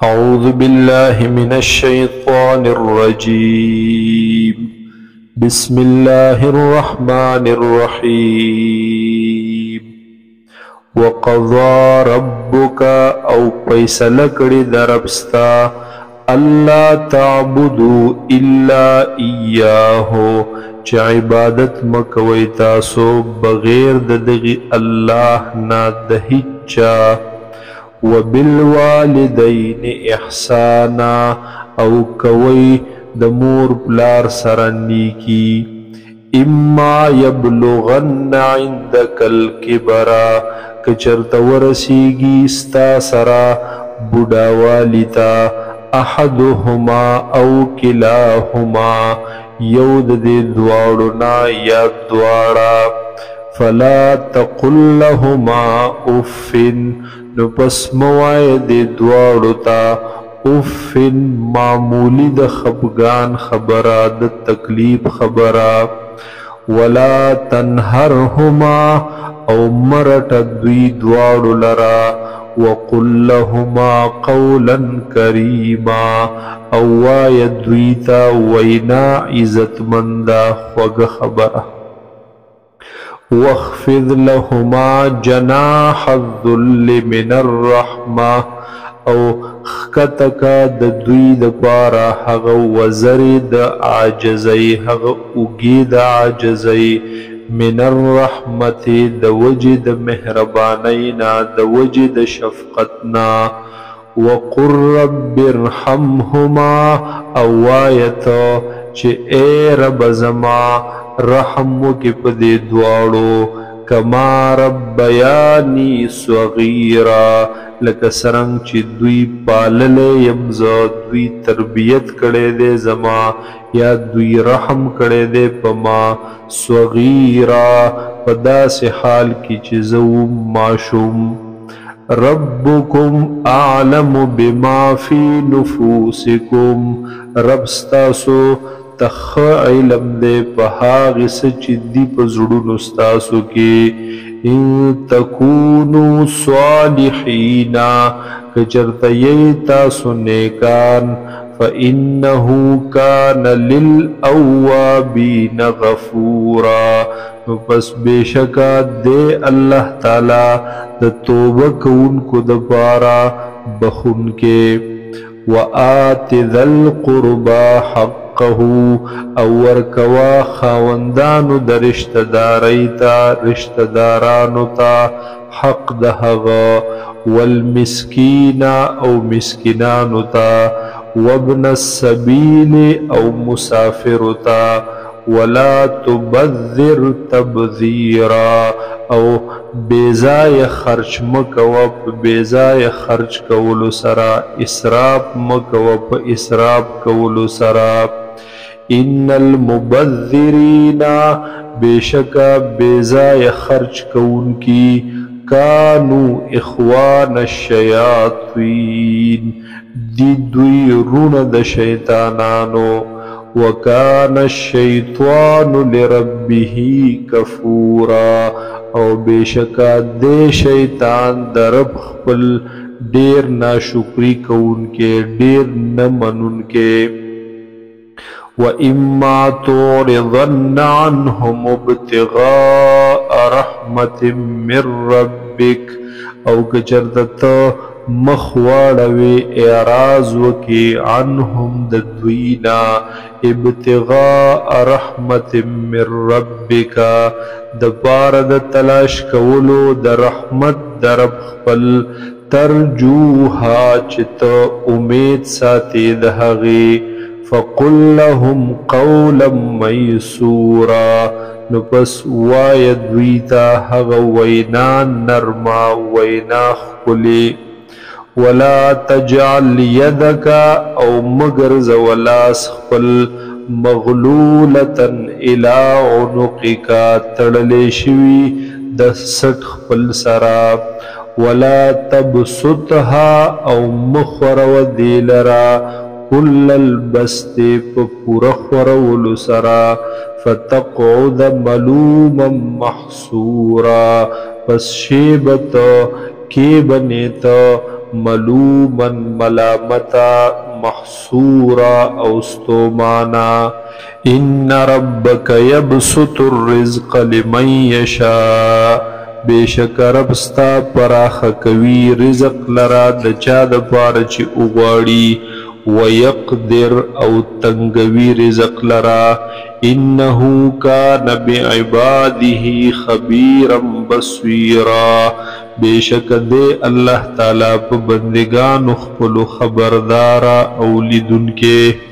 أعوذ بالله من الشيطان الرجيم. بسم الله الرحمن الرحيم. وقضى ربك او فیصله کړي دربستا الله تعبدوا الا اياه چې عبادت مکوي تاسو بغیر د دغه الله نه د هیچا وبالوالدین احسانا او کوي د مور پلار سره نیکی اما یبلغن عندك الكبر کچرت ورسیږي ستا سره بوډاوالی تا احدهما او کلاهما یو د دې دواړو نه یا دواړه فلا تقل لهما اف نو پس موای دې دواړو ته اف معمولی د خفګان خبره د تکلیف خبره ولا تنهرهما او مرټ دوی دواړو لرا وقل لهما قولا کریما او وای دوی ته وینا عزتمنده خوږه خبره واخفض لهما جناح الذل من الرحمه او خکتکا د دوی د پاره هغه وزری د عاجزی هغه اوږی د عاجزی من الرحمت د وجد مهربانی نا د وجد شفقتنا وقر رب ارحمهما او آیت چې اے رب زما رحم وکي په دې دواړو کما ربیانی صغیرا لکه سرنګ چې دوی پاللې یم زه دوی تربیت کړی دی زما یا دوی رحم کړی دی په ما صغیرا په داسې حال کې چې زه وم ماشوم ربکم اعلم بما فی نفوسکم رب ستاسو تخ علم دے په هغه څه چې دی په زړونو ستاسو کې ان تکونو صالحین کچرته یې تاسو نیکان فانه کان للاوابین غفورا پس بشکا دے اللہ تعالی د توبه کوونکو د پاره بخون کې وآت ذا القربى حقه او ورکوا خاوندانو د رشتدارۍ ته رشتدارانو ته حق د هغه والمسکین او مسکینانو ته وابن السبیل او مسافر ته ولا تبذر تبذیرا او بیزای خرچ مکوا په بیزای خرچ کولو سرا اسراف مکوا په اسراف کولو سرا ان المبذرین بیشکا بیزای خرچ کون کی کانو اخوان الشیاطین دی دوی رون د شیطانانو وکان الشیطان لربه کفورا او بیشکا دے شیطان در رب خپل ډیر ناشکری کونکے ډیر نمنون کے وَإِمَّا تُعْرِضَنَّ عَنْهُمْ ابْتِغَاءَ رَحْمَةٍ مِّن رَّبِّكَ او کچرتت مخواړوي اعراض وکي عنهم د دوینا ابتغاء رحمت من ربک د پار د تلاش کولو د رحمت در خپل ترجوها چت امید ساتي د هغه فقل لهم قولا ميسورا نو پس وای دویتا هغه وینا نرما وینا خلی ولا تجعل يدك او مگر زولاس خپل مغلولتا الى عنقك تړلې شوی د سټ خپل سرا ولا تبسطها او مخور ودیلرا كل البسط پورا خورولو سرا فتقعد ملوما محصورا پس شیبت کی بنیتا ملوما ملامتا محصورا او ستومانا ان ربک یبسط الرزق لمن یشاء بیشک رب ستا پراخ کوي رزق لرا د چا د پاره چې وغواړي ويقدر او تنگوي رزق لرا انه کان بعباده خبيرا بصيرا بیشک دے اللہ تعالی په بندگانو خپل خبردارا او لیدونکې